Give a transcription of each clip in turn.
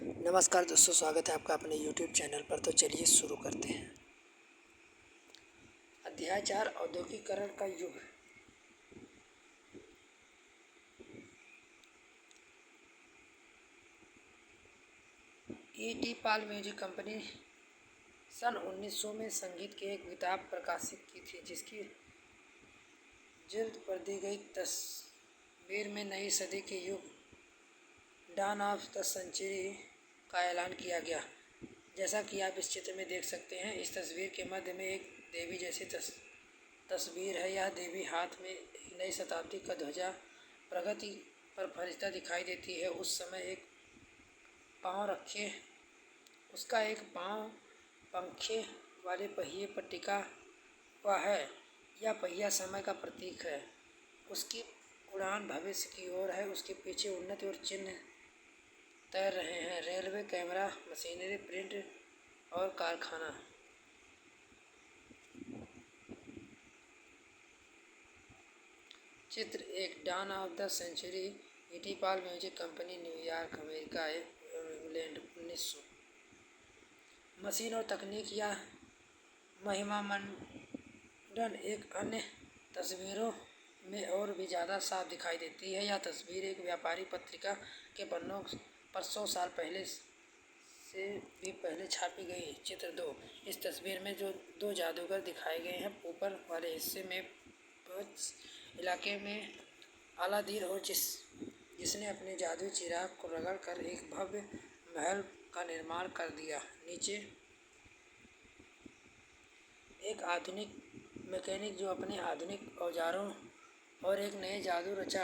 नमस्कार दोस्तों, स्वागत है आपका अपने YouTube चैनल पर। तो चलिए शुरू करते हैं। अध्याय 4, औद्योगिकीकरण का युग। E.T. पाल म्यूजिक कंपनी सन 1900 में संगीत की एक किताब प्रकाशित की थी, जिसकी जिल्द पर दी गई तस्वीर में नई सदी के युग डॉन ऑफ द सेंचुरी का ऐलान किया गया। जैसा कि आप इस चित्र में देख सकते हैं, इस तस्वीर के मध्य में एक देवी जैसी तस्वीर है। यह देवी हाथ में एक नई शताब्दी का ध्वजा प्रगति पर फरिश्ता दिखाई देती है। उस समय एक पाँव रखे उसका एक पाँव पंखे वाले पहिए पर टिका हुआ है। यह पहिया समय का प्रतीक है। उसकी उड़ान भविष्य की ओर है। उसके पीछे उन्नति और चिन्ह तैर रहे हैं: रेलवे, कैमरा, मशीनरी, प्रिंट और कारखाना। चित्र 1, dawn of the century, E.T. Paul music company, New York, America, England, 1900। Machine और तकनीक या महिमा मंडन एक अन्य तस्वीरों में और भी ज़्यादा साफ दिखाई देती है। यह तस्वीर एक व्यापारी पत्रिका के पन्नों पर 100 साल पहले से भी पहले छापी गई। चित्र 2, इस तस्वीर में जो दो जादूगर दिखाए गए हैं। ऊपर वाले हिस्से में बर्च इलाके में अलादीन और जिसने अपने जादुई चिराग को रगड़कर एक भव्य महल का निर्माण कर दिया। नीचे एक आधुनिक मैकेनिक जो अपने आधुनिक औजारों और एक नए जादू रच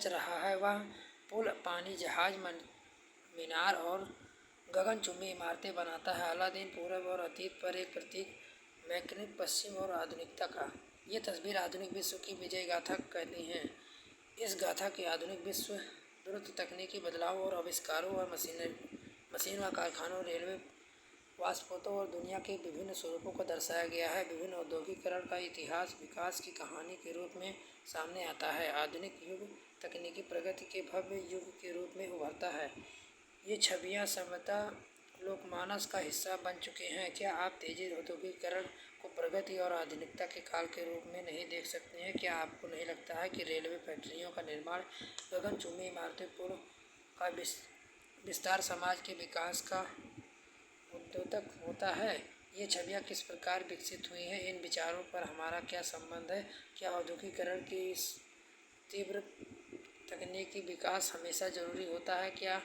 रहा है। वह पुल, पानी जहाज, मीनार और गगनचुंबी इमारतें बनाता है। अलादीन पूरब और अतीत पर एक प्रतीक, मैकेनिक पश्चिम और आधुनिकता का। ये तस्वीर आधुनिक विश्व की विजय गाथा कहती हैं। इस गाथा के आधुनिक विश्व द्रुत तकनीकी बदलाव और आविष्कारों और मशीन व कारखानों, रेलवे, वाष्पोत्सव और दुनिया के विभिन्न स्वरूपों को दर्शाया गया है। विभिन्न औद्योगिकीकरण का इतिहास विकास की कहानी के रूप में सामने आता है। आधुनिक युग तकनीकी प्रगति के भव्य युग के रूप में उभरता है। ये छवियाँ संभवतः लोकमानस का हिस्सा बन चुके हैं। क्या आप तेजी औद्योगिकीकरण को प्रगति और आधुनिकता के काल के रूप में नहीं देख सकते हैं? क्या आपको नहीं लगता है कि रेलवे, फैक्ट्रियों का निर्माण, गगनचुंबी इमारतें, पुल का विस्तार समाज के विकास का उद्योतक होता है? ये छवियाँ किस प्रकार विकसित हुई हैं? इन विचारों पर हमारा क्या संबंध है? क्या औद्योगिकीकरण की इस तीव्र तकनीकी विकास हमेशा जरूरी होता है? क्या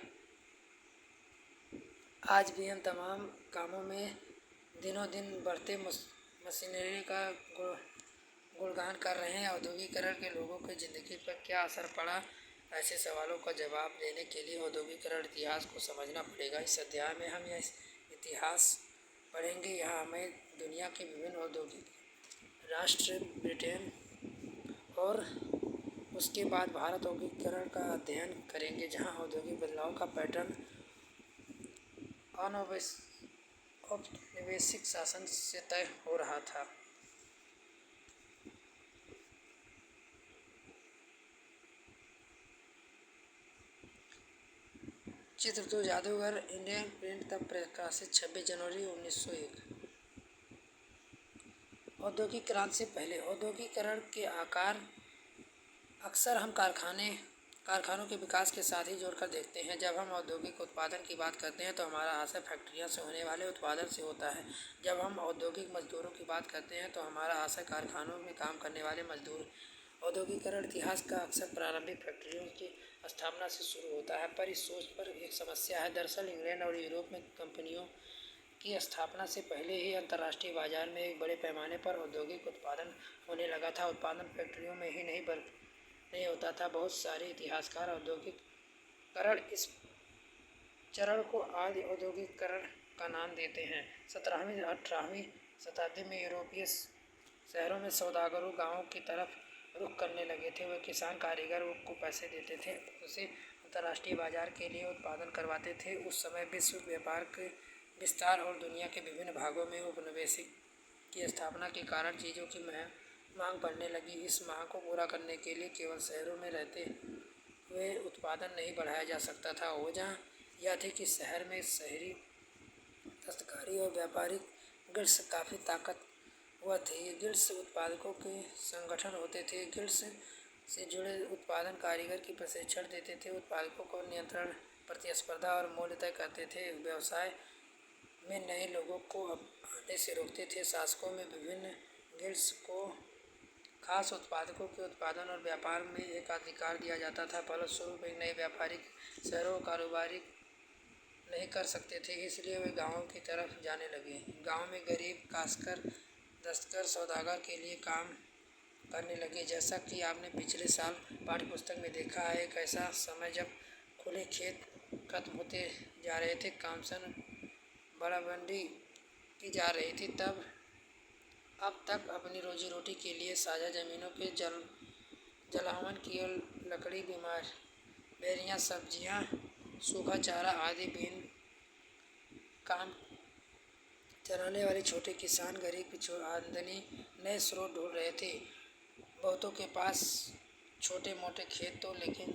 आज भी हम तमाम कामों में दिनों दिन बढ़ते मशीनरी का गुणगान कर रहे हैं? औद्योगिकीकरण के लोगों की ज़िंदगी पर क्या असर पड़ा? ऐसे सवालों का जवाब देने के लिए औद्योगिकीकरण इतिहास को समझना पड़ेगा। इस अध्याय में हम यह इतिहास पढ़ेंगे। यहाँ हमें दुनिया के विभिन्न औद्योगिक राष्ट्र, ब्रिटेन और उसके बाद भारत औद्योगिकीकरण का अध्ययन करेंगे, जहाँ औद्योगिक बदलाव का पैटर्न औपनिवेशिक शासन से तय हो रहा था। चित्र 2, जादूगर, इंडियन प्रिंट, तब प्रकाशित 26 जनवरी 1901। औद्योगिक क्रांति से पहले औद्योगिकीकरण के आकार अक्सर हम कारखानों के विकास के साथ ही जोड़कर देखते हैं। जब हम औद्योगिक उत्पादन की बात करते हैं तो हमारा आशय फैक्ट्रियों से होने वाले उत्पादन से होता है। जब हम औद्योगिक मजदूरों की बात करते हैं तो हमारा आशय कारखानों में काम करने वाले मजदूर। औद्योगिकीकरण इतिहास का अक्सर प्रारंभिक फैक्ट्रियों की स्थापना से शुरू होता है, पर इस सोच पर एक समस्या है। दरअसल इंग्लैंड और यूरोप में कंपनियों की स्थापना से पहले ही अंतर्राष्ट्रीय बाजार में एक बड़े पैमाने पर औद्योगिक उत्पादन होने लगा था। उत्पादन फैक्ट्रियों में ही नहीं होता था। बहुत सारे इतिहासकार औद्योगिकीकरण इस चरण को आदि औद्योगिकीकरण का नाम देते हैं। 17वीं 18वीं शताब्दी में यूरोपीय शहरों में सौदागरों गांवों की तरफ रुख करने लगे थे। वे किसान कारीगर को पैसे देते थे, उसे अंतर्राष्ट्रीय बाजार के लिए उत्पादन करवाते थे। उस समय विश्व व्यापार के विस्तार और दुनिया के विभिन्न भागों में उपनिवेशिक की स्थापना के कारण चीज़ों की मांग बढ़ने लगी। इस मांग को पूरा करने के लिए केवल शहरों में रहते हुए उत्पादन नहीं बढ़ाया जा सकता था। वजह यह थी कि शहर में शहरी दस्तकारी और व्यापारिक गिल्ड्स काफ़ी ताकतवर थे। ये गिल्ड्स उत्पादकों के संगठन होते थे। गिल्ड्स से जुड़े उत्पादन कारीगर की प्रशिक्षण देते थे, उत्पादकों को नियंत्रण, प्रतिस्पर्धा और मूल्य तय करते थे, व्यवसाय में नए लोगों को आने से रोकते थे। शासकों में विभिन्न गिल्ड्स को खास उत्पादकों के उत्पादन और व्यापार में एक अधिकार दिया जाता था। फलस्वरूप एक नए व्यापारिक शहरों कारोबारी नहीं कर सकते थे, इसलिए वे गाँवों की तरफ जाने लगे। गाँव में गरीब काश्तकार, दस्तकार, सौदागर के लिए काम करने लगे। जैसा कि आपने पिछले साल पाठ्य पुस्तक में देखा है, एक ऐसा समय जब खुले खेत खत्म होते जा रहे थे, कामसन बड़ाबंदी की जा रही थी, तब अब तक अपनी रोजी रोटी के लिए साझा जमीनों के जलावन की और लकड़ी, बेरियां, सब्जियां, सूखा चारा आदि बीन काम चलाने वाले छोटे किसान गरीब की आमदनी नए स्रोत ढूंढ रहे थे। बहुतों के पास छोटे मोटे खेत तो, लेकिन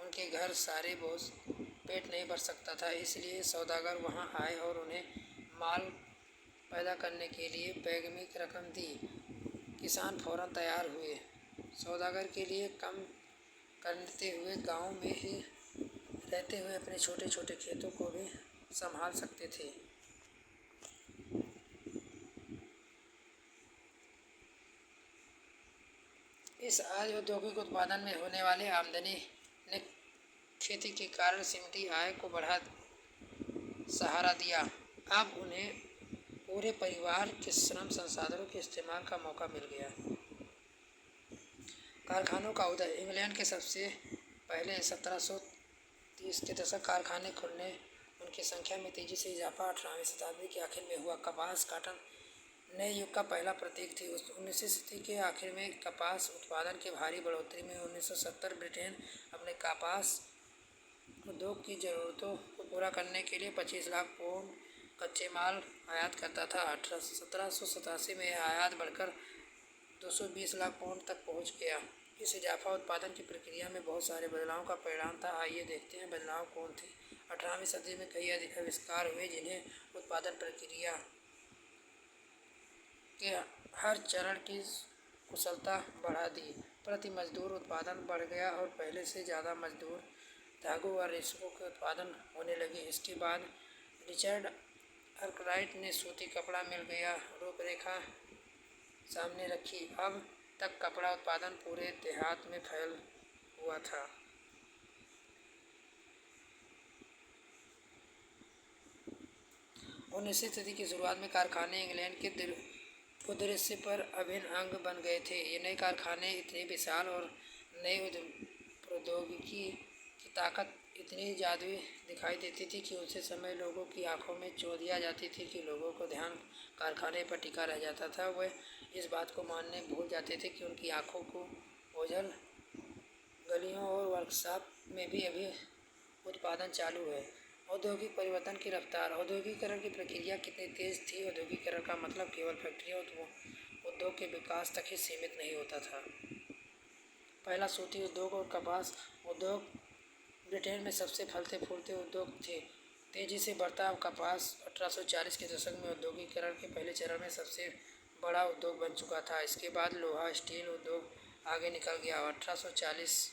उनके घर सारे बोझ पेट नहीं भर सकता था, इसलिए सौदागर वहां आए और उन्हें माल पैदा करने के लिए पैगमी रकम दी। किसान फौरन तैयार हुए। सौदागर के लिए कम करते हुए गांव में ही रहते हुए अपने छोटे छोटे खेतों को भी संभाल सकते थे। इस आज औद्योगिक उत्पादन में होने वाले आमदनी ने खेती के कारण सीमित आय को बढ़ा सहारा दिया। अब उन्हें पूरे परिवार के श्रम संसाधनों के इस्तेमाल का मौका मिल गया। कारखानों का उदय। इंग्लैंड के सबसे पहले 1730 के दशक कारखाने खुलने, उनकी संख्या में तेजी से इजाफा 18वीं शताब्दी के आखिर में हुआ। कपास काटन नए युग का पहला प्रतीक थी। 19वीं सदी के आखिर में कपास उत्पादन के भारी बढ़ोतरी में 1970 ब्रिटेन अपने कपास उद्योग की ज़रूरतों को पूरा करने के लिए 25 लाख पौंड कच्चे माल आयात करता था। 1787 में यह आयात बढ़कर 220 लाख पौंड तक पहुंच गया। इस इजाफा उत्पादन की प्रक्रिया में बहुत सारे बदलावों का परिणाम था। आइए देखते हैं बदलाव कौन थे। 18वीं सदी में कई आविष्कार हुए जिन्हें उत्पादन प्रक्रिया के हर चरण की कुशलता बढ़ा दी। प्रति मजदूर उत्पादन बढ़ गया और पहले से ज़्यादा मजदूर, धागों और रेशमों के उत्पादन होने लगे। इसके बाद रिचर्ड आर्कराइट ने सूती कपड़ा मिल गया रूपरेखा सामने रखी। अब तक कपड़ा उत्पादन पूरे देहात में फैल हुआ था। 19वीं सदी की शुरुआत में कारखाने इंग्लैंड के उद्देश्य पर अभिन्न अंग बन गए थे। ये नए कारखाने इतने विशाल और नई प्रौद्योगिकी की ताकत इतनी जादुई दिखाई देती थी कि उसी समय लोगों की आंखों में चौंधिया जाती थी कि लोगों को ध्यान कारखाने पर टिका रह जाता था। वह इस बात को मानने भूल जाते थे कि उनकी आंखों को ओझल गलियों और वर्कशॉप में भी अभी उत्पादन चालू है। औद्योगिक परिवर्तन की रफ्तार। औद्योगिकरण की प्रक्रिया कितनी तेज थी। औद्योगिकरण का मतलब केवल फैक्ट्रियों उद्योग के विकास तक ही सीमित नहीं होता था। पहला सूती उद्योग और कपास उद्योग ब्रिटेन में सबसे फलते फूलते उद्योग थे। तेजी से बढ़ता कपास 1840 के दशक में औद्योगिकरण के पहले चरण में सबसे बड़ा उद्योग बन चुका था। इसके बाद लोहा स्टील उद्योग आगे निकल गया। 1840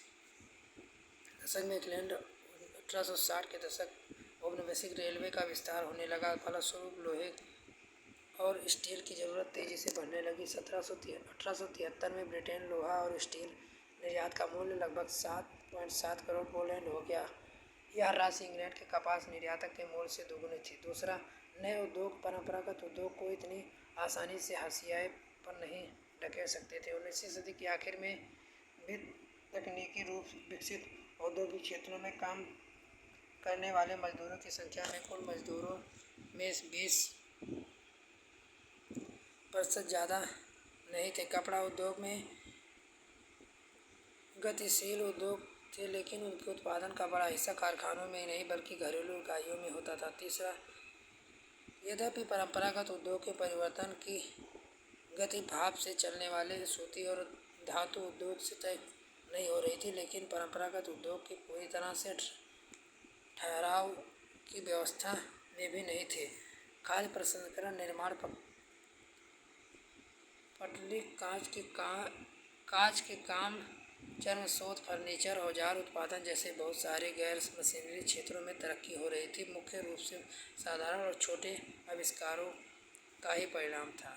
दशक में इंग्लैंड 1860 के दशक औपनिवेशिक रेलवे का विस्तार होने लगा। फलस्वरूप लोहे और स्टील की ज़रूरत तेज़ी से बढ़ने लगी। 1873 में ब्रिटेन लोहा और स्टील निर्यात का मूल्य लगभग 7.7 करोड़ पोलैंड हो गया। यह राशि इंग्लैंड के कपास निर्यातक के मूल्य से दोगुनी थी। दूसरा, नए उद्योग परंपरागत उद्योग को इतनी आसानी से हाशिए पर नहीं ढकेल सकते थे। 19वीं सदी के आखिर में भी तकनीकी रूप विकसित औद्योगिक क्षेत्रों में काम करने वाले मजदूरों की संख्या में कुल मजदूरों में 20% ज़्यादा नहीं थे। कपड़ा उद्योग में गतिशील उद्योग थे, लेकिन उनके उत्पादन का बड़ा हिस्सा कारखानों में नहीं बल्कि घरेलू इकाइयों में होता था। तीसरा, यद्यपि परंपरागत उद्योग के परिवर्तन की गति भाप से चलने वाले सूती और धातु उद्योग से तय नहीं हो रही थी, लेकिन परंपरागत उद्योग की पूरी तरह से ठहराव की व्यवस्था में भी नहीं थे। खाद्य प्रसंस्करण, निर्माण, पटली, कांच के काम, चर्म शोध, फर्नीचर, औजार उत्पादन जैसे बहुत सारे गैर मशीनरी क्षेत्रों में तरक्की हो रही थी। मुख्य रूप से साधारण और छोटे आविष्कारों का ही परिणाम था।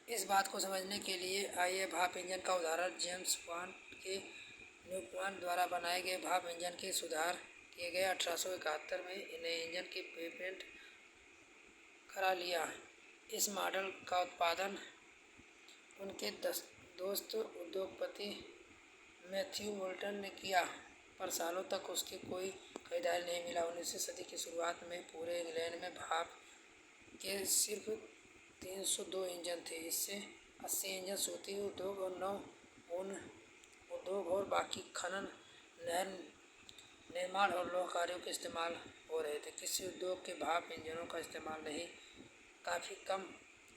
इस बात को समझने के लिए आइए भाप इंजन का उदाहरण जेम्स वाट के न्यूटन द्वारा बनाए गए भाप इंजन के सुधार किए गए 1871 में नए इंजन की पेटेंट करा लिया। इस मॉडल का उत्पादन उनके दोस्त उद्योगपति मैथ्यू बोल्टन ने किया, पर सालों तक उसकी कोई खरीदारी नहीं मिला। 19वीं सदी की शुरुआत में पूरे इंग्लैंड में भाप के सिर्फ 302 इंजन थे। इससे 80 इंजन सूती उद्योग और 9 ऊन उद्योग और बाकी खनन, नहर निर्माण और लौह कार्यों के इस्तेमाल हो रहे थे। किसी उद्योग के भाप इंजनों का इस्तेमाल नहीं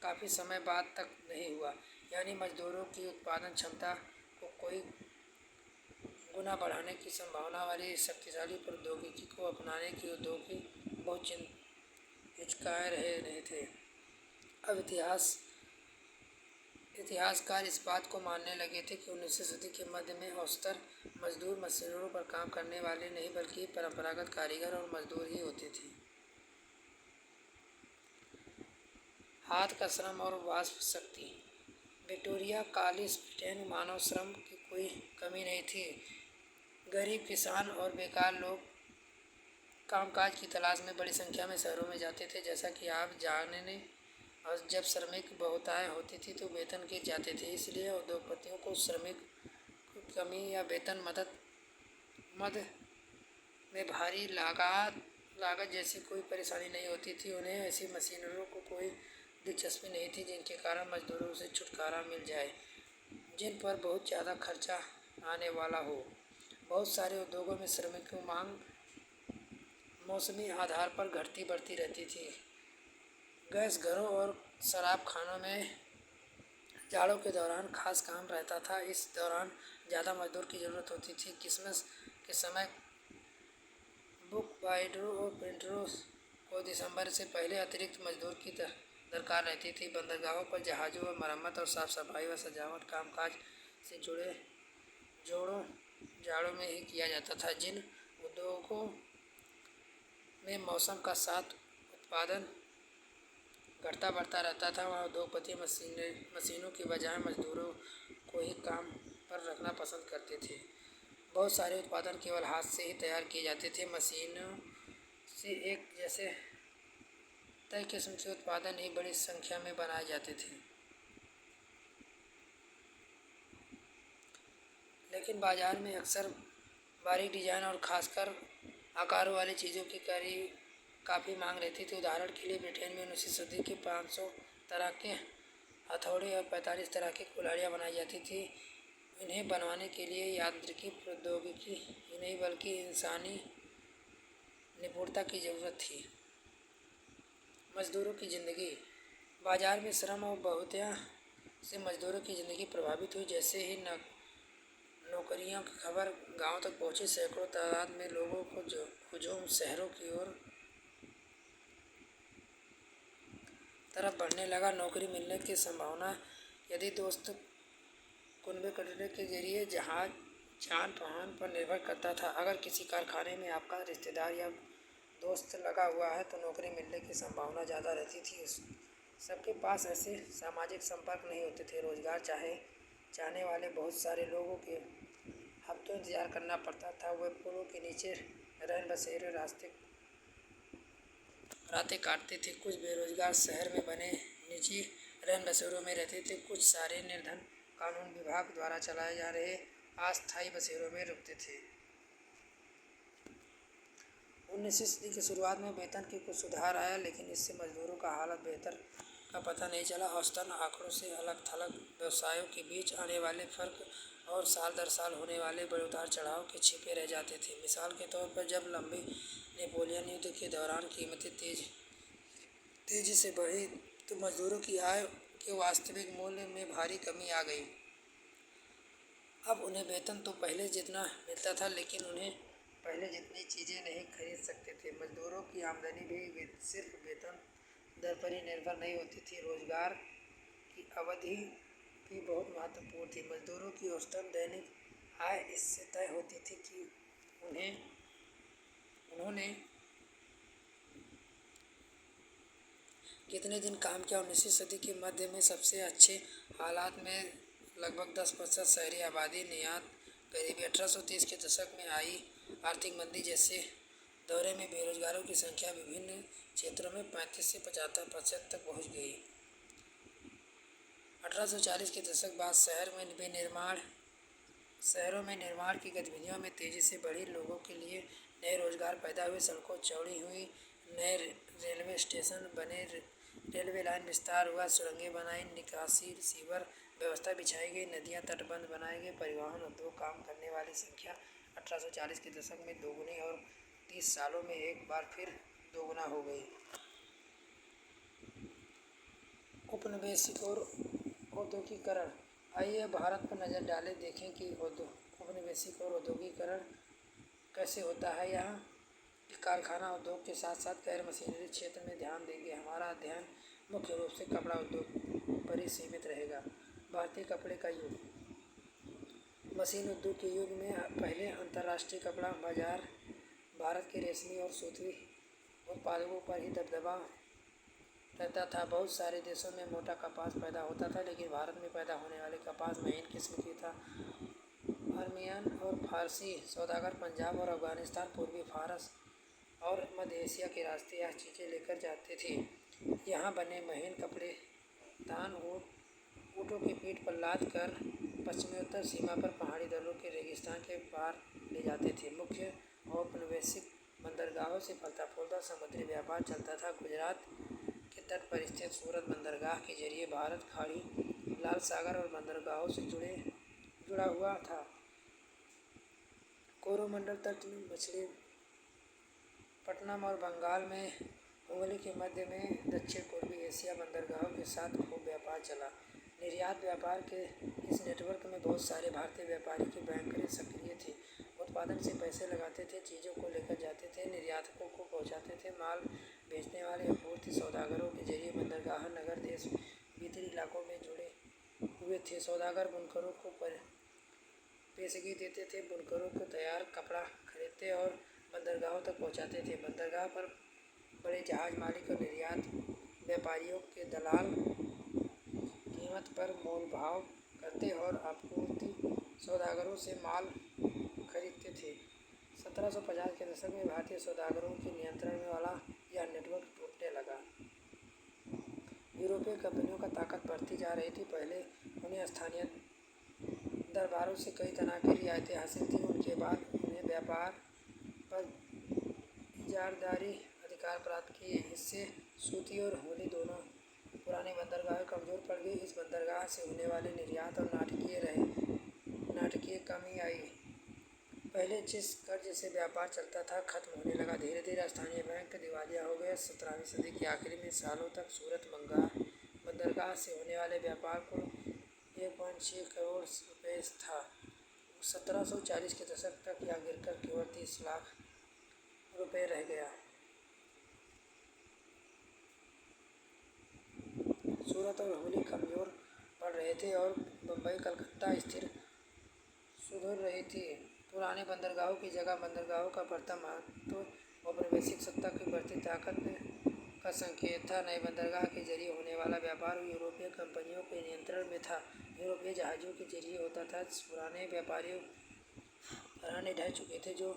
काफ़ी समय बाद तक नहीं हुआ, यानी मजदूरों की उत्पादन क्षमता को कई गुना बढ़ाने की संभावना वाली शक्तिशाली प्रौद्योगिकी को अपनाने की उद्योगी बहुत हिचकाए रहे थे। अब इतिहासकार इस बात को मानने लगे थे कि 19वीं सदी के मध्य में औसतन मजदूर मशीनों पर काम करने वाले नहीं बल्कि परंपरागत कारीगर और मजदूर ही होते थे। हाथ का श्रम और वाष्प शक्ति। विक्टोरिया कालीन ब्रिटेन मानव श्रम की कोई कमी नहीं थी। गरीब किसान और बेकार लोग कामकाज की तलाश में बड़ी संख्या में शहरों में जाते थे। जैसा कि आप जानने, और जब श्रमिक बहुतायत होती थी तो वेतन गिर जाते थे, इसलिए उद्योगपतियों को श्रमिक की कमी या वेतन मद में भारी लागत जैसी कोई परेशानी नहीं होती थी। उन्हें ऐसी मशीनरों को कोई दिलचस्पी नहीं थी जिनके कारण मजदूरों से छुटकारा मिल जाए, जिन पर बहुत ज़्यादा खर्चा आने वाला हो। बहुत सारे उद्योगों में श्रमिकों की मांग मौसमी आधार पर घटती बढ़ती रहती थी। गैस घरों और शराब खानों में जाड़ों के दौरान खास काम रहता था। इस दौरान ज़्यादा मजदूर की ज़रूरत होती थी। क्रिसमस के समय बुक बाइंडरों और प्रिंटरों को दिसंबर से पहले अतिरिक्त मजदूर की दरकार रहती थी। बंदरगाहों पर जहाज़ों और मरम्मत और साफ सफाई व सजावट कामकाज से जुड़े जाड़ों में ही किया जाता था। जिन उद्योगों में मौसम का साथ उत्पादन घटता बढ़ता रहता था, वहाँ उद्योगपति मशीनों की बजाय मजदूरों को ही काम पर रखना पसंद करते थे। बहुत सारे उत्पादन केवल हाथ से ही तैयार किए जाते थे। मशीनों से एक जैसे तय किस्म के उत्पादन ही बड़ी संख्या में बनाए जाते थे। लेकिन बाजार में अक्सर बारीक डिजाइन और खासकर आकारों वाली चीज़ों की काफ़ी मांग रहती थी। उदाहरण के लिए ब्रिटेन में 19वीं सदी के 500 तरह के हथौड़े और 45 तरह की कुल्हाड़ियाँ बनाई जाती थी। इन्हें बनवाने के लिए यांत्रिकी प्रौद्योगिकी ही नहीं बल्कि इंसानी निपुणता की ज़रूरत थी। मजदूरों की ज़िंदगी। बाजार में श्रम और बहुतायत से मजदूरों की ज़िंदगी प्रभावित हुई। जैसे ही नौकरियों की खबर गांव तक पहुंची, सैकड़ों तादाद में लोगों को हुजूम शहरों की ओर तरफ बढ़ने लगा। नौकरी मिलने की संभावना यदि दोस्त कुनबे करने के जरिए जान पहचान पर निर्भर करता था। अगर किसी कारखाने में आपका रिश्तेदार या दोस्त लगा हुआ है तो नौकरी मिलने की संभावना ज़्यादा रहती थी। सबके पास ऐसे सामाजिक संपर्क नहीं होते थे। रोजगार चाहने वाले बहुत सारे लोगों के हफ्तों इंतजार करना पड़ता था। वे पुलों के नीचे रैन बसेरे रातें काटते थे। कुछ बेरोजगार शहर में बने निजी रैन बसेरों में रहते थे। कुछ सारे निर्धन कानून विभाग द्वारा चलाए जा रहे अस्थायी बसेरों में रुकते थे। 19वीं सदी की शुरुआत में वेतन की कुछ सुधार आया, लेकिन इससे मजदूरों का हालत बेहतर का पता नहीं चला। औसतन आंकड़ों से अलग थलग व्यवसायों के बीच आने वाले फर्क और साल दर साल होने वाले बड़े उतार चढ़ाव के छिपे रह जाते थे। मिसाल के तौर पर जब लंबे नेपोलियन युद्ध के दौरान कीमतें तेजी से बढ़ी तो मजदूरों की आय के वास्तविक मूल्य में भारी कमी आ गई। अब उन्हें वेतन तो पहले जितना मिलता था, लेकिन उन्हें पहले जितनी चीज़ें नहीं खरीद सकते थे। मजदूरों की आमदनी भी सिर्फ वेतन दर पर ही निर्भर नहीं होती थी। रोजगार की अवधि भी बहुत महत्वपूर्ण थी। मजदूरों की औसतन दैनिक आय इससे तय होती थी कि उन्होंने कितने दिन काम किया। 19वीं सदी के मध्य में सबसे अच्छे हालात में लगभग 10% शहरी आबादी निर्यात करीबी 1830 के दशक में आई आर्थिक मंदी जैसे दौरे में बेरोजगारों की संख्या विभिन्न क्षेत्रों में 35 से 75% तक पहुंच गई। 1840 के दशक बाद शहरों में निर्माण की गतिविधियों में तेजी से बढ़ी। लोगों के लिए नए रोजगार पैदा हुए, सड़कों चौड़ी हुई, नए रेलवे स्टेशन बने, रेलवे लाइन विस्तार हुआ, सुरंगें बनाई, निकासी सीवर व्यवस्था बिछाई गई, नदियां तटबंध बनाए गए। परिवहन उद्योग काम करने वाली संख्या 1840 के दशक में दोगुनी और 30 सालों में एक बार फिर दोगुना हो गई। उपनिवेशिक और औद्योगिकरण। आइए भारत पर नज़र डालें, देखें कि उपनिवेशिक और औद्योगिकरण कैसे होता है। यहाँ कारखाना उद्योग के साथ साथ गैर मशीनरी क्षेत्र में ध्यान देंगे। हमारा अध्ययन मुख्य रूप से कपड़ा उद्योग पर ही सीमित रहेगा। भारतीय कपड़े का युग। मशीन उद्योग के युग में पहले अंतर्राष्ट्रीय कपड़ा बाजार भारत के रेशमी और सूती उत्पादों पर ही दबदबा रहता था। बहुत सारे देशों में मोटा कपास पैदा होता था, लेकिन भारत में पैदा होने वाले कपास महीन किस्म की था। अर्मियन और फारसी सौदागर पंजाब और अफगानिस्तान, पूर्वी फारस और मध्य एशिया के रास्ते यह चीज़ें लेकर जाते थे। यहाँ बने महीन कपड़े धान ऊँटों की पीठ पर लाद कर पश्चिमोत्तर सीमा पर पहाड़ी दर्रों के रेगिस्तान के पार ले जाते थे। मुख्य औपनिवेशिक बंदरगाहों से फलता फूलता समुद्री व्यापार चलता था। गुजरात के तट पर स्थित सूरत बंदरगाह के जरिए भारत खाड़ी, लाल सागर और बंदरगाहों से जुड़ा हुआ था। कोरोमंडल तट में मछलीपट्टनम और बंगाल में हुगली के मध्य में दक्षिण पूर्वी एशिया बंदरगाहों के साथ खूब व्यापार चला। निर्यात व्यापार के इस नेटवर्क में बहुत सारे भारतीय व्यापारी के बैंकरें सक्रिय थे। उत्पादन से पैसे लगाते थे, चीज़ों को लेकर जाते थे, निर्यातकों को पहुंचाते थे। माल बेचने वाले अपूर्ति सौदागरों के जरिए बंदरगाह नगर देश भीतरी इलाकों में जुड़े हुए थे। सौदागर बुनकरों को पेशगी देते थे, बुनकरों को तैयार कपड़ा खरीदते और बंदरगाहों तक पहुंचाते थे। बंदरगाह पर बड़े जहाज मालिक और निर्यात व्यापारियों के दलाल कीमत पर मोल भाव करते और आपूर्ति सौदागरों से माल खरीदते थे। 1750 के दशक में भारतीय सौदागरों के नियंत्रण में वाला यह नेटवर्क टूटने लगा। यूरोपीय कंपनियों का ताकत बढ़ती जा रही थी। पहले उन्हें स्थानीय दरबारों से कई तरह की रियायतें हासिल थी। उनके बाद उन्हें व्यापार पर इजारादारी अधिकार प्राप्त किए। इससे सूती और हुगली दोनों पुराने बंदरगाह कमज़ोर पड़ गई। इस बंदरगाह से होने वाले निर्यात और नाटकीय कमी आई। पहले जिस कर्ज से व्यापार चलता था खत्म होने लगा। धीरे धीरे स्थानीय बैंक दिवालिया हो गए। 17वीं सदी के आखिरी में सालों तक सूरत बंदरगाह से होने वाले व्यापार को 1.6 करोड़ रुपये था। 1740 के दशक तक यह गिरकर केवल 30 लाख रुपये रह गया। सूरत और हुगली कमज़ोर पड़ रहे थे और बम्बई कलकत्ता स्थिर सुधर रही थी। पुराने बंदरगाहों की जगह बंदरगाहों का बढ़ता महत्व औपनिवेशिक सत्ता की बढ़ती ताकत का संकेत था। नए बंदरगाह के जरिए होने वाला व्यापार यूरोपीय कंपनियों के नियंत्रण में था। यूरोपीय जहाज़ों के जरिए होता था। पुराने व्यापारियों घराने ढह चुके थे। जो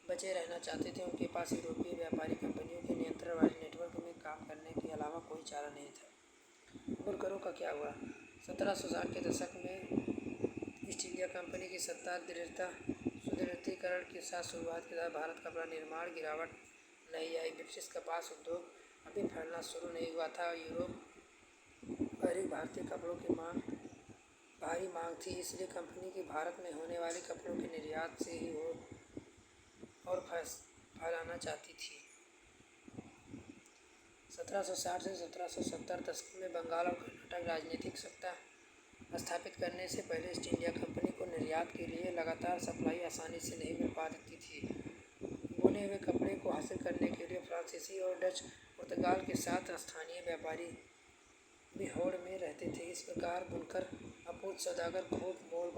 बचे रहना चाहते थे उनके पास यूरोपीय व्यापारी कंपनियों के नियंत्रण वाले नेटवर्क में काम करने के अलावा कोई चारा नहीं था। बुनकरों का क्या हुआ? 1760 के दशक में ईस्ट इंडिया कंपनी की सत्ता सुदृढ़ीकरण के साथ शुरुआत के साथ भारत कपड़ा निर्माण गिरावट नहीं आई। ब्रिटिश कपास उद्योग अभी फैलना शुरू नहीं हुआ था। यूरोप पर ही भारतीय कपड़ों की भारी मांग थी, इसलिए कंपनी की भारत में होने वाले कपड़ों के निर्यात से ही और फैलाना चाहती थी। 1760 से 1770 दशक में बंगाल और कर्नाटक राजनीतिक सत्ता स्थापित करने से पहले ईस्ट इंडिया कंपनी को निर्यात के लिए लगातार सप्लाई आसानी से नहीं मिल पाती थी। बुने हुए कपड़े को हासिल करने के लिए फ्रांसीसी और डच पुर्तगाल के साथ स्थानीय व्यापारी भी होड़ में रहते थे। इस प्रकार बुनकर आपूर्ति सौदागर खूब मोल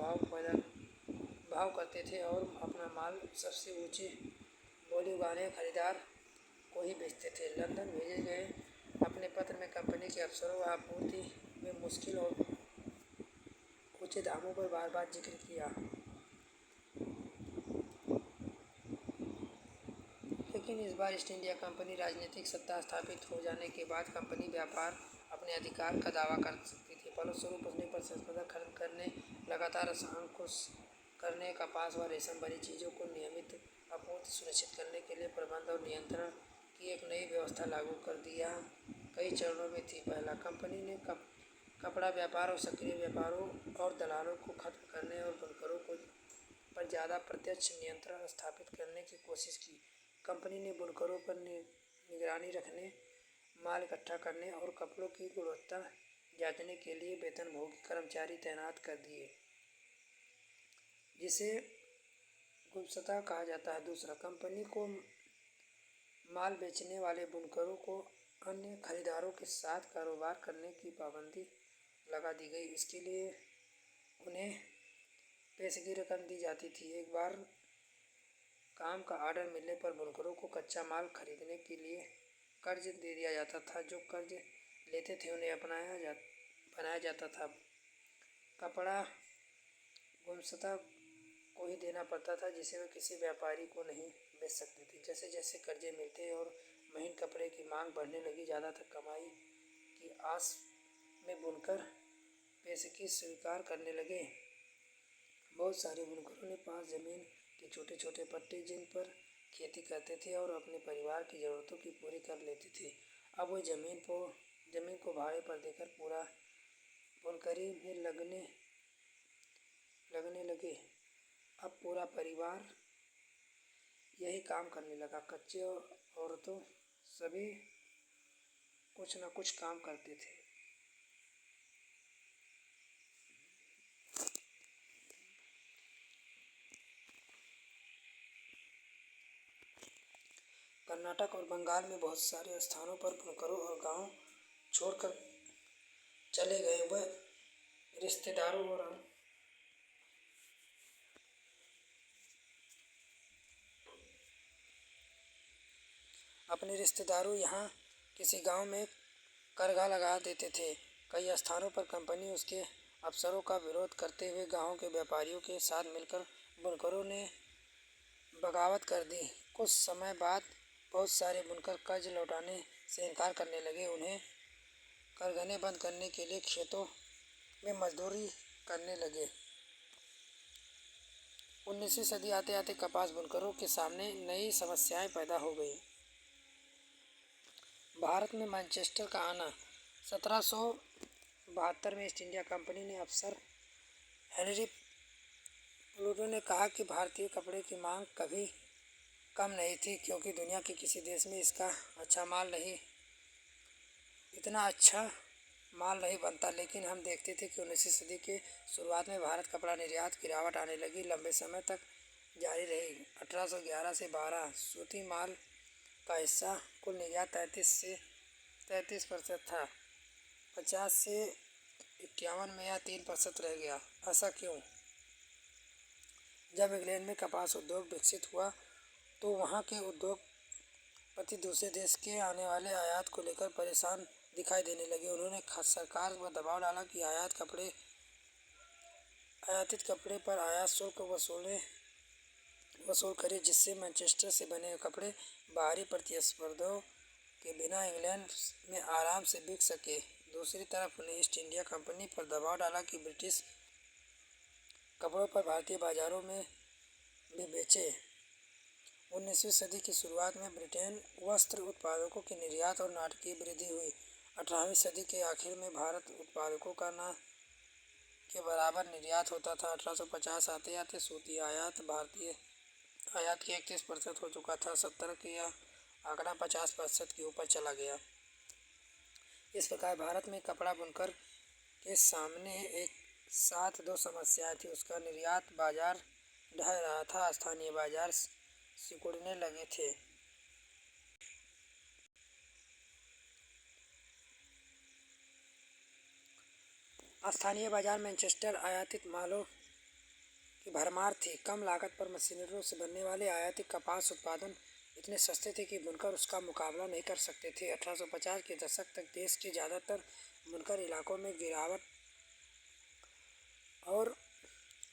भाव करते थे और अपना माल सबसे ऊंचे बोली वाले खरीदार को ही बेचते थे। लंदन भेजे गए अपने पत्र में कंपनी के अफसरों आपूर्ति में मुश्किल और ऊंचे दामों पर बार बार जिक्र किया, लेकिन इस बार ईस्ट इंडिया कंपनी राजनीतिक सत्ता स्थापित हो जाने के बाद कंपनी व्यापार अपने अधिकार का दावा कर सकती थी। फलस्वरूप उसने प्रसंस्करण खरीद करने, लगातार अंकुश करने, कपास व रेशम भरी चीज़ों को नियमित आपूर्ति सुनिश्चित करने के लिए प्रबंध और नियंत्रण की एक नई व्यवस्था लागू कर दिया। कई चरणों में थी। पहला, कंपनी ने कपड़ा व्यापार और सक्रिय व्यापारों और दलालों को खत्म करने और बुनकरों को पर ज़्यादा प्रत्यक्ष नियंत्रण स्थापित करने की कोशिश की। कंपनी ने बुनकरों पर निगरानी रखने, माल इकट्ठा करने और कपड़ों की गुणवत्ता जांचने के लिए वेतनभोगी कर्मचारी तैनात कर दिए, जिसे गुप्तता कहा जाता है। दूसरा, कंपनी को माल बेचने वाले बुनकरों को अन्य खरीदारों के साथ कारोबार करने की पाबंदी लगा दी गई। इसके लिए उन्हें पैसे की रकम दी जाती थी। एक बार काम का ऑर्डर मिलने पर बुनकरों को कच्चा माल खरीदने के लिए कर्ज दे दिया जाता था। जो कर्ज लेते थे उन्हें बनाया जाता था। कपड़ा गुमशुदा को ही देना पड़ता था, जिसे वे किसी व्यापारी को नहीं बेच सकते थे। जैसे जैसे कर्जे मिलते और महीन कपड़े की मांग बढ़ने लगी, ज़्यादातर कमाई की आस में बुनकर पैसे की स्वीकार करने लगे। बहुत सारे बुनकरों ने पास ज़मीन के छोटे छोटे पट्टे जिन पर खेती करते थे और अपने परिवार की ज़रूरतों की पूरी कर लेते थे, अब वे ज़मीन को भाड़े पर देकर पूरा बुनकरी में लगने लगे। अब पूरा परिवार यही काम करने लगा। कच्चे और औरतों सभी कुछ न कुछ काम करते थे। कर्नाटक और बंगाल में बहुत सारे स्थानों पर बुनकरों और गांव छोड़कर चले गए। वह रिश्तेदारों और अपने रिश्तेदारों यहाँ किसी गांव में करघा लगा देते थे। कई स्थानों पर कंपनी उसके अफसरों का विरोध करते हुए गांव के व्यापारियों के साथ मिलकर बुनकरों ने बगावत कर दी। कुछ समय बाद बहुत सारे बुनकर कर्ज लौटाने से इनकार करने लगे। उन्हें कारखाने बंद करने के लिए खेतों में मजदूरी करने लगे। 19वीं सदी आते आते कपास बुनकरों के सामने नई समस्याएं पैदा हो गई। भारत में मैनचेस्टर का आना। 1772 में ईस्ट इंडिया कंपनी ने अफसर हेनरी प्लूटो ने कहा कि भारतीय कपड़े की मांग कभी कम नहीं थी, क्योंकि दुनिया के किसी देश में इतना अच्छा माल नहीं बनता। लेकिन हम देखते थे कि 19वीं सदी के शुरुआत में भारत कपड़ा निर्यात गिरावट आने लगी, लंबे समय तक जारी रही। 1811 से 12 सूती माल का हिस्सा कुल निर्यात 33% था। 50 से 51 में यह 3% रह गया। ऐसा क्यों? जब इंग्लैंड में कपास उद्योग विकसित हुआ तो वहाँ के उद्योगपति दूसरे देश के आने वाले आयात को लेकर परेशान दिखाई देने लगे। उन्होंने सरकार पर दबाव डाला कि आयातित कपड़े पर आयात शुल्क वसूल करे, जिससे मैनचेस्टर से बने कपड़े बाहरी प्रतिस्पर्धियों के बिना इंग्लैंड में आराम से बिक सके। दूसरी तरफ उन्हें ईस्ट इंडिया कंपनी पर दबाव डाला कि ब्रिटिश कपड़ों पर भारतीय बाजारों में भी बेचे। 19वीं सदी की शुरुआत में ब्रिटेन वस्त्र उत्पादकों के निर्यात और नाटकीय वृद्धि हुई। 18वीं सदी के आखिर में भारत उत्पादकों का न के बराबर निर्यात होता था। 1850 आते आते सूती आयात भारतीय आयात के 31% हो चुका था। 70 के यह आंकड़ा 50% के ऊपर चला गया। इस प्रकार भारत में कपड़ा बुनकर के सामने एक साथ दो समस्याएं थी। उसका निर्यात बाजार ढह रहा था, स्थानीय बाजार सिकुड़ने लगे थे। स्थानीय बाजार मैनचेस्टर आयातित मालों की भरमार थी। कम लागत पर मशीनरों से बनने वाले आयातित कपास उत्पादन इतने सस्ते थे कि बुनकर उसका मुकाबला नहीं कर सकते थे। 1850 के दशक तक देश के ज़्यादातर बुनकर इलाकों में गिरावट और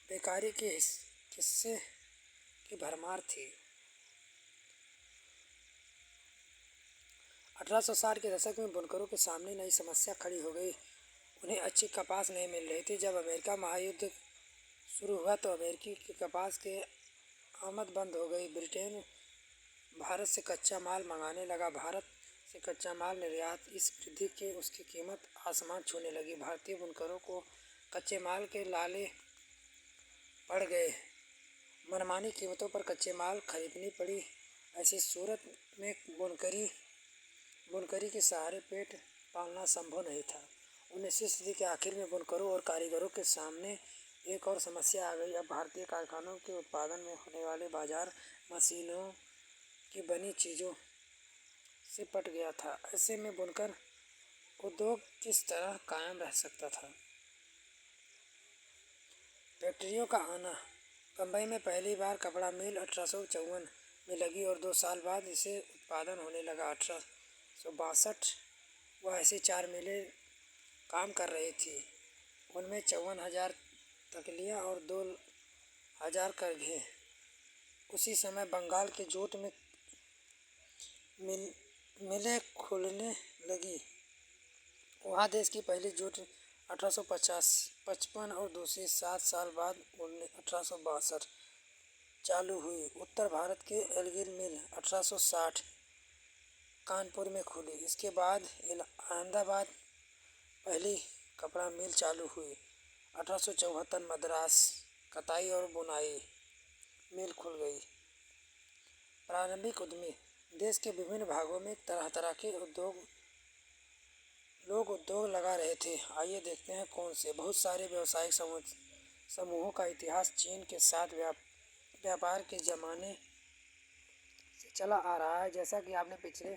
बेकारी के किस्से की भरमार थी। 1860 के दशक में बुनकरों के सामने नई समस्या खड़ी हो गई। उन्हें अच्छी कपास नहीं मिल रही थी। जब अमेरिका महायुद्ध शुरू हुआ तो अमेरिकी की कपास के आमद बंद हो गई। ब्रिटेन भारत से कच्चा माल मंगाने लगा। भारत से कच्चा माल निर्यात इस वृद्धि के उसकी कीमत आसमान छूने लगी। भारतीय बुनकरों को कच्चे माल के लाले पड़ गए। मनमानी कीमतों पर कच्चे माल खरीदनी पड़ी। ऐसी सूरत में बुनकरी के सहारे पेट पालना संभव नहीं था। 19वीं सदी के आखिर में बुनकरों और कारीगरों के सामने एक और समस्या आ गई। अब भारतीय कारखानों के उत्पादन में होने वाले बाजार मशीनों की बनी चीज़ों से पट गया था। ऐसे में बुनकर उद्योग किस तरह कायम रह सकता था? फैक्ट्रियों का आना। बम्बई में पहली बार कपड़ा मिल 1854 में लगी और 2 साल बाद इसे उत्पादन होने लगा। 1862 वह ऐसी 4 मिलें काम कर रही थी। उनमें 54,000 तकलियाँ और 2,000 करघे। उसी समय बंगाल के जोट में मिलें खुलने लगी। वहाँ देश की पहली जूट 1855 और दूसरी 7 साल बाद 1862 चालू हुई। उत्तर भारत के एलगिर मिल 1860 कानपुर में खुली। इसके बाद अहमदाबाद पहली कपड़ा मिल चालू हुई। 1874 मद्रास कताई और बुनाई मिल खुल गई। प्रारंभिक उद्यमी। देश के विभिन्न भागों में तरह तरह के लोग उद्योग लगा रहे थे। आइए देखते हैं कौन से। बहुत सारे व्यावसायिक समूहों का इतिहास चीन के साथ व्यापार के ज़माने से चला आ रहा है। जैसा कि आपने पिछले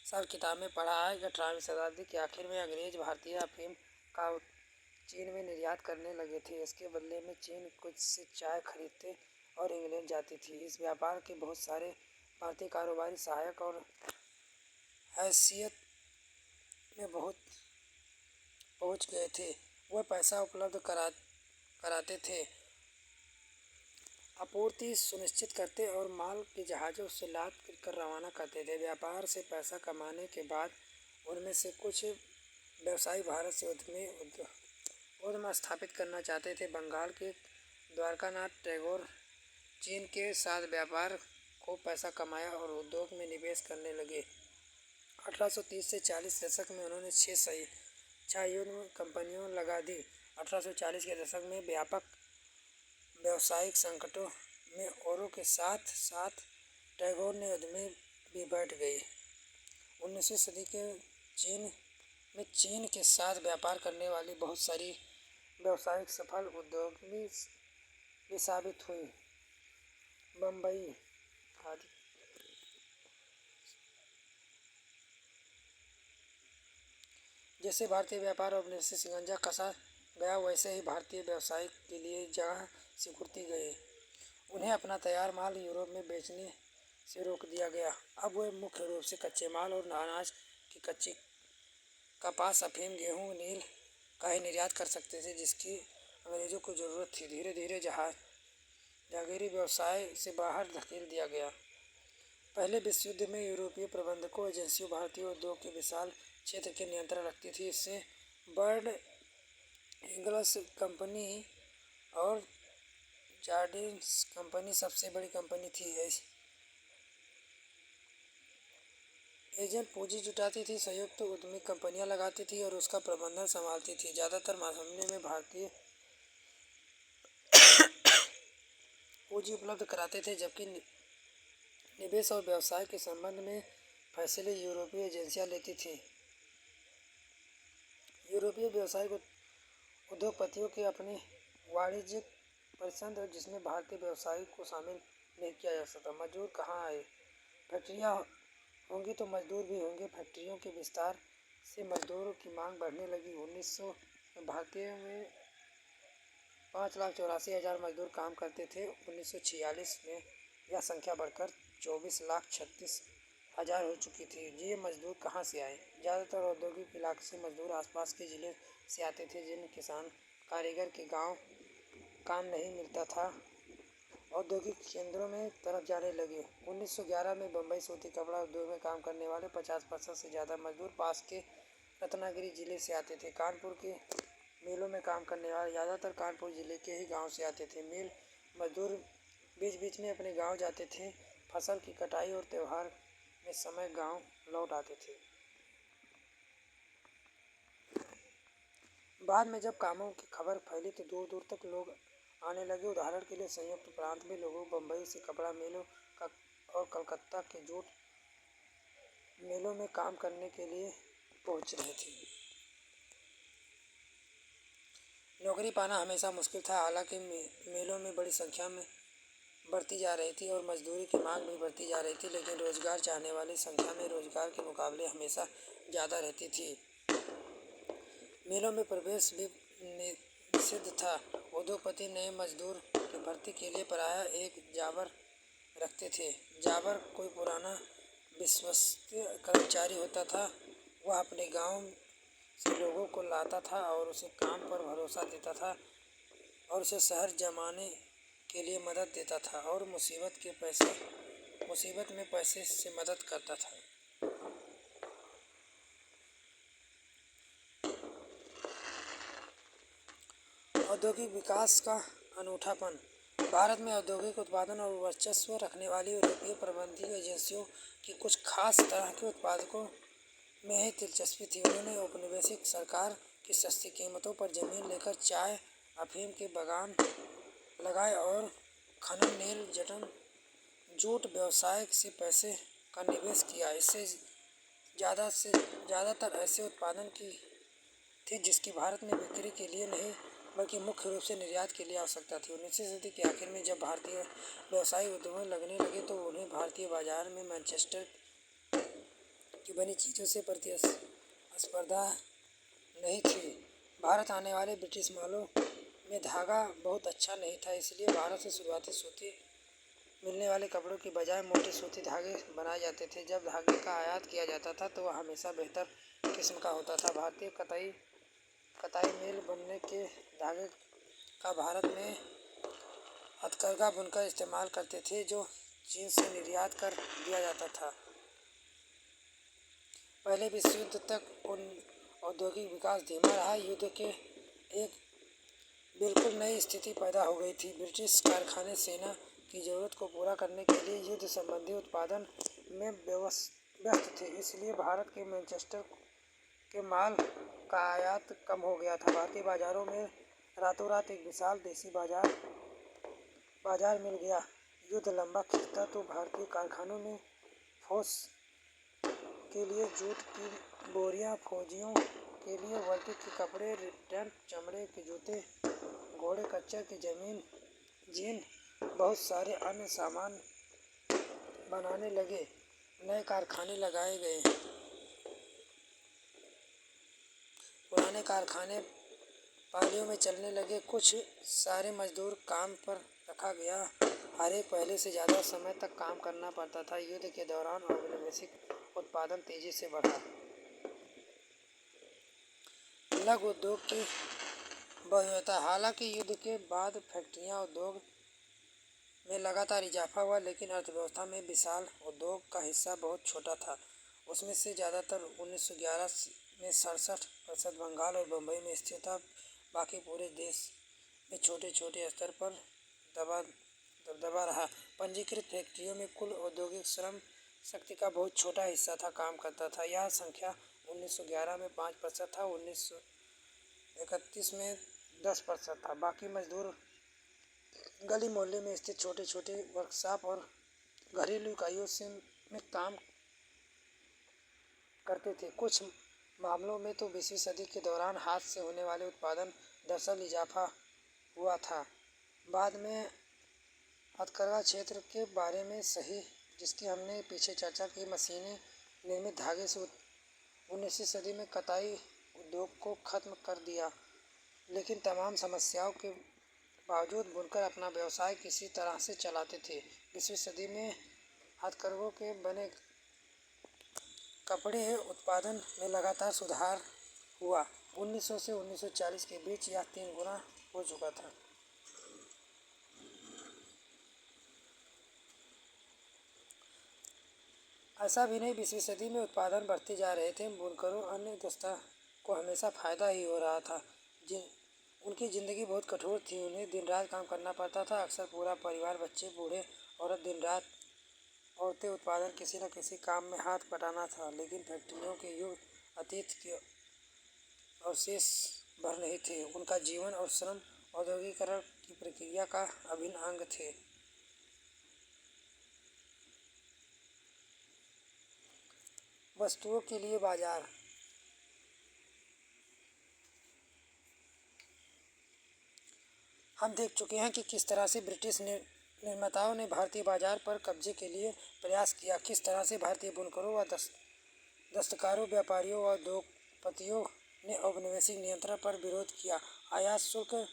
साल किताब में पढ़ा है कि 18वीं शताब्दी के आखिर में अंग्रेज भारतीय अफीम का चीन में निर्यात करने लगे थे। इसके बदले में चीन कुछ से चाय खरीदते और इंग्लैंड जाती थी। इस व्यापार के बहुत सारे भारतीय कारोबारी सहायक और हैसियत में बहुत पहुंच गए थे। वह पैसा उपलब्ध कराते थे, आपूर्ति सुनिश्चित करते और माल के जहाज़ों से लाद कर रवाना करते थे। व्यापार से पैसा कमाने के बाद उनमें से कुछ व्यवसायी भारत से उद्यम स्थापित करना चाहते थे। बंगाल के द्वारकानाथ टैगोर चीन के साथ व्यापार को पैसा कमाया और उद्योग में निवेश करने लगे। 1830 से 40 दशक में उन्होंने 6 छायांकित कंपनियां लगा दी। 1840 के दशक में व्यापक व्यावसायिक संकटों में औरों के साथ साथ टैगोर ने उद्यमी भी बैठ गई। 19वीं सदी के चीन के साथ व्यापार करने वाली बहुत सारी व्यावसायिक सफल उद्योगी भी साबित हुई। बम्बई आदि। जैसे भारतीय व्यापार और वाणिज्य शिकंजा कसा गया, वैसे ही भारतीय व्यवसाय के लिए जगह सिकुड़ती गई। उन्हें अपना तैयार माल यूरोप में बेचने से रोक दिया गया। अब वे मुख्य रूप से कच्चे माल और अनाज की कच्ची कपास, अफीम, गेहूँ, नील का ही निर्यात कर सकते थे, जिसकी अंग्रेजों को ज़रूरत थी। धीरे धीरे जागीरी व्यवसाय से बाहर धकेल दिया गया। पहले विश्व युद्ध में यूरोपीय प्रबंधकों एजेंसियों भारतीय उद्योग के विशाल क्षेत्र के नियंत्रण रखती थी। इससे बर्ड इंग्लिश कंपनी और जार्डिस कंपनी सबसे बड़ी कंपनी थी। एजेंट पूंजी जुटाती थी, संयुक्त उद्यमी कंपनियां लगाती थी और उसका प्रबंधन संभालती थी। ज़्यादातर मामले में भारतीय पूंजी उपलब्ध कराते थे, जबकि निवेश और व्यवसाय के संबंध में फैसले यूरोपीय एजेंसियां लेती थीं। यूरोपीय व्यवसाय को उद्योगपतियों के अपने वाणिज्यिक परिसंघ जिसमें भारतीय व्यवसायिक को शामिल नहीं किया जा सकता। मजदूर कहाँ आए? फैक्ट्रियाँ होंगी तो मजदूर भी होंगे। फैक्ट्रियों के विस्तार से मजदूरों की मांग बढ़ने लगी। 1900 में भारतीय में 5,84,000 मजदूर काम करते थे। 1946 में यह संख्या बढ़कर 24,36,000 हो चुकी थी। ये मजदूर कहाँ से आए? ज़्यादातर औद्योगिक इलाके से मजदूर आसपास के ज़िले से आते थे। जिन किसान कारीगर के गांव काम नहीं मिलता था, औद्योगिक केंद्रों में तरफ जाने लगे। 1911 में बम्बई सूती कपड़ा उद्योग में काम करने वाले 50% से ज़्यादा मजदूर पास के रत्नागिरी जिले से आते थे। कानपुर के मिलों में काम करने वाले ज़्यादातर कानपुर जिले के ही गांव से आते थे। मिल मजदूर बीच बीच में अपने गांव जाते थे। फसल की कटाई और त्योहार में समय गांव लौट आते थे। बाद में जब कामों की खबर फैली तो दूर दूर तक लोग आने लगे। उदाहरण के लिए संयुक्त प्रांत में लोगों बम्बई से कपड़ा मिलों का और कलकत्ता के जूट मिलों में काम करने के लिए पहुंच रहे थे। नौकरी पाना हमेशा मुश्किल था। हालांकि मिलों में बड़ी संख्या में बढ़ती जा रही थी और मजदूरी की मांग भी बढ़ती जा रही थी, लेकिन रोजगार चाहने वाली संख्या में रोजगार के मुकाबले हमेशा ज़्यादा रहती थी। मिलों में प्रवेश भी निषिद्ध था। उद्योगपति नए मजदूर की भर्ती के लिए प्रायः एक जाबर रखते थे। जाबर कोई पुराना विश्वस्त कर्मचारी होता था। वह अपने गांव से लोगों को लाता था और उसे काम पर भरोसा देता था और उसे शहर जमाने के लिए मदद देता था और मुसीबत में पैसे से मदद करता था। औद्योगिक विकास का अनूठापन। भारत में औद्योगिक उत्पादन और वर्चस्व रखने वाली यूरोपीय प्रबंधकीय एजेंसियों की कुछ खास तरह के उत्पादकों में ही दिलचस्पी थी। उन्होंने औपनिवेशिक सरकार की सस्ती कीमतों पर जमीन लेकर चाय अफीम के बागान लगाए और खनन नील जूट व्यवसाय से पैसे का निवेश किया। इससे ज़्यादातर ऐसे उत्पादन की थी जिसकी भारत में बिक्री के लिए नहीं बल्कि मुख्य रूप से निर्यात के लिए आवश्यकता थी। 19वीं सदी के आखिर में जब भारतीय व्यवसायिक उद्योग लगने लगे तो उन्हें भारतीय बाजार में मैनचेस्टर की बनी चीज़ों से प्रतिस्पर्धा नहीं थी। भारत आने वाले ब्रिटिश मालों में धागा बहुत अच्छा नहीं था, इसलिए भारत से शुरुआती सूती मिलने वाले कपड़ों की बजाय मोटे सूती धागे बनाए जाते थे। जब धागे का आयात किया जाता था तो वह हमेशा बेहतर किस्म का होता था। भारतीय कताई मिल बनने के धागे का भारत में हथकरघा बुनकर इस्तेमाल करते थे, जो चीन से निर्यात कर दिया जाता था। पहले विश्व युद्ध तक औद्योगिक विकास धीमा रहा। युद्ध के एक बिल्कुल नई स्थिति पैदा हो गई थी। ब्रिटिश कारखाने सेना की ज़रूरत को पूरा करने के लिए युद्ध संबंधी उत्पादन में व्यस्त थे, इसलिए भारत के मैनचेस्टर के माल का आयात कम हो गया था। भारतीय बाजारों में रातों रात एक विशाल देसी बाजार मिल गया। युद्ध लंबा खिंचता तो भारतीय कारखानों में फौज के लिए जूट की बोरियां, फौजियों के लिए वर्दी के कपड़े, टेंट, चमड़े के जूते, घोड़े खच्चर की जीन, बहुत सारे अन्य सामान बनाने लगे। नए कारखाने लगाए गए। पुराने कारखाने पालियों में चलने लगे। कुछ सारे मजदूर काम पर रखा गया। हर एक पहले से ज़्यादा समय तक काम करना पड़ता था। युद्ध के दौरान औपनिवेशिक उत्पादन तेजी से बढ़ा। लघु उद्योग की बहुलता। हालांकि युद्ध के बाद फैक्ट्रियां उद्योग में लगातार इजाफा हुआ, लेकिन अर्थव्यवस्था में विशाल उद्योग का हिस्सा बहुत छोटा था। उसमें से ज़्यादातर 1911 में 67% बंगाल और बम्बई में स्थित था। बाकी पूरे देश में छोटे छोटे स्तर पर दबदबा रहा। पंजीकृत फैक्ट्रियों में कुल औद्योगिक श्रम शक्ति का बहुत छोटा हिस्सा काम करता था। यह संख्या 1911 में 5% था, 1931 में 10% था। बाकी मजदूर गली मोहल्ले में स्थित छोटे छोटे वर्कशॉप और घरेलू इकाइयों में काम करते थे। कुछ मामलों में तो 20वीं सदी के दौरान हाथ से होने वाले उत्पादन दरअसल इजाफा हुआ था। बाद में हथकरघा क्षेत्र के बारे में सही, जिसकी हमने पीछे चर्चा की, मशीनें निर्मित धागे से 19वीं सदी में कताई उद्योग को खत्म कर दिया। लेकिन तमाम समस्याओं के बावजूद बुनकर अपना व्यवसाय किसी तरह से चलाते थे। 20वीं सदी में हथकरघों के बने कपड़े उत्पादन में लगातार सुधार हुआ। 1900 से 1940 के बीच यह 3 गुना हो चुका था। ऐसा भी नहीं, 20वीं सदी में उत्पादन बढ़ते जा रहे थे। बुनकरों अन्य दस्ता को हमेशा फ़ायदा ही हो रहा था। उनकी ज़िंदगी बहुत कठोर थी। उन्हें दिन रात काम करना पड़ता था। अक्सर पूरा परिवार, बच्चे, बूढ़े, औरत, दिन रात औरतें उत्पादन किसी न किसी काम में हाथ बटाना था। लेकिन फैक्ट्रियों के युग अतीत के अवशेष भर नहीं थे। उनका जीवन और श्रम औद्योगिकरण की प्रक्रिया का अभिन्न अंग थे। वस्तुओं के लिए बाजार। हम देख चुके हैं कि किस तरह से ब्रिटिश निर्माताओं ने भारतीय बाजार पर कब्जे के लिए प्रयास किया। किस तरह से भारतीय बुनकरों व दस्तकारों, व्यापारियों व उद्योगपतियों ने औपनिवेशिक नियंत्रण पर विरोध किया, आयात शुल्क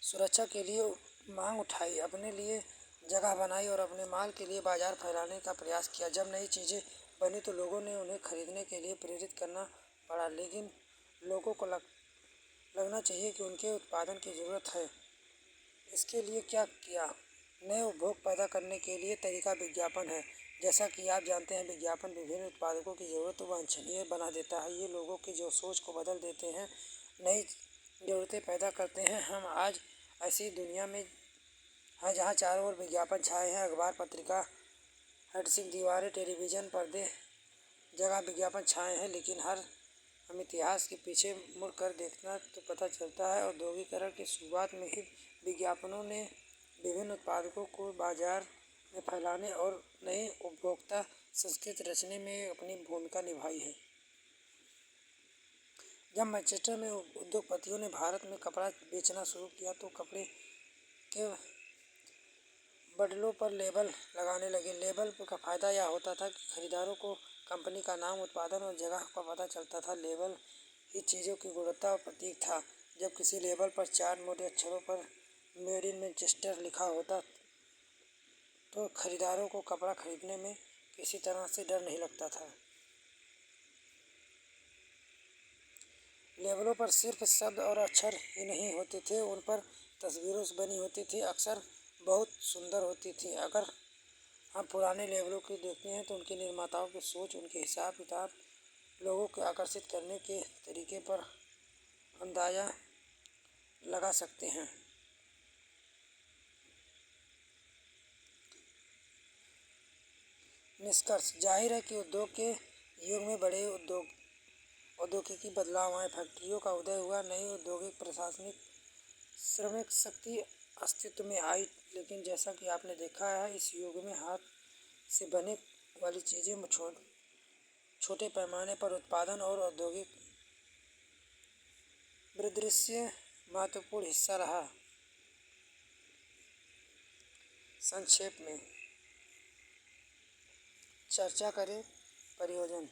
सुरक्षा के लिए मांग उठाई, अपने लिए जगह बनाई और अपने माल के लिए बाजार फैलाने का प्रयास किया। जब नई चीज़ें बनी तो लोगों ने उन्हें खरीदने के लिए प्रेरित करना पड़ा। लेकिन लोगों को लगना चाहिए कि उनके उत्पादन की ज़रूरत है। इसके लिए क्या किया? नए उपभोग पैदा करने के लिए तरीका विज्ञापन है। जैसा कि आप जानते हैं, विज्ञापन विभिन्न उत्पादों की ज़रूरत वांछनीय बना देता है। ये लोगों की जो सोच को बदल देते हैं, नई ज़रूरतें पैदा करते हैं। हम आज ऐसी दुनिया में हैं जहाँ चारों ओर विज्ञापन छाए हैं। अखबार, पत्रिका, हेडसिंग, दीवारें, टेलीविज़न पर्दे, जगह विज्ञापन छाए हैं। लेकिन हम इतिहास के पीछे मुड़ कर देखना तो पता चलता है, औद्योगिकरण की शुरुआत में ही विज्ञापनों ने विभिन्न उत्पादों को बाजार में फैलाने और नई उपभोक्ता संस्कृति रचने में अपनी भूमिका निभाई है। जब मैनचेस्टर में उद्योगपतियों ने भारत में कपड़ा बेचना शुरू किया तो कपड़े के बंडलों पर लेबल लगाने लगे। लेबल का फ़ायदा यह होता था कि खरीदारों को कंपनी का नाम, उत्पादन और जगह का पता चलता था। लेबल ही चीज़ों की गुणवत्ता और प्रतीक था। जब किसी लेबल पर 4 मोटे अक्षरों पर मेड इन मैनचेस्टर लिखा होता तो खरीदारों को कपड़ा खरीदने में किसी तरह से डर नहीं लगता था। लेबलों पर सिर्फ शब्द और अक्षर ही नहीं होते थे, उन पर तस्वीरों से बनी होती थी, अक्सर बहुत सुंदर होती थी। अगर हम पुराने लेबलों को देखते हैं तो उनके निर्माताओं की सोच, उनके हिसाब किताब, लोगों को आकर्षित करने के तरीके पर अंदाज़ा लगा सकते हैं। निष्कर्ष जाहिर है कि उद्योग के युग में बड़े औद्योगिकी बदलाव आए। फैक्ट्रियों का उदय हुआ, नई औद्योगिक, प्रशासनिक, श्रमिक शक्ति अस्तित्व में आई। लेकिन जैसा कि आपने देखा है, इस युग में हाथ से बने वाली चीज़ें छोटे पैमाने पर उत्पादन और औद्योगिक परिदृश्य महत्वपूर्ण हिस्सा रहा। संक्षेप में चर्चा करें। प्रयोजन।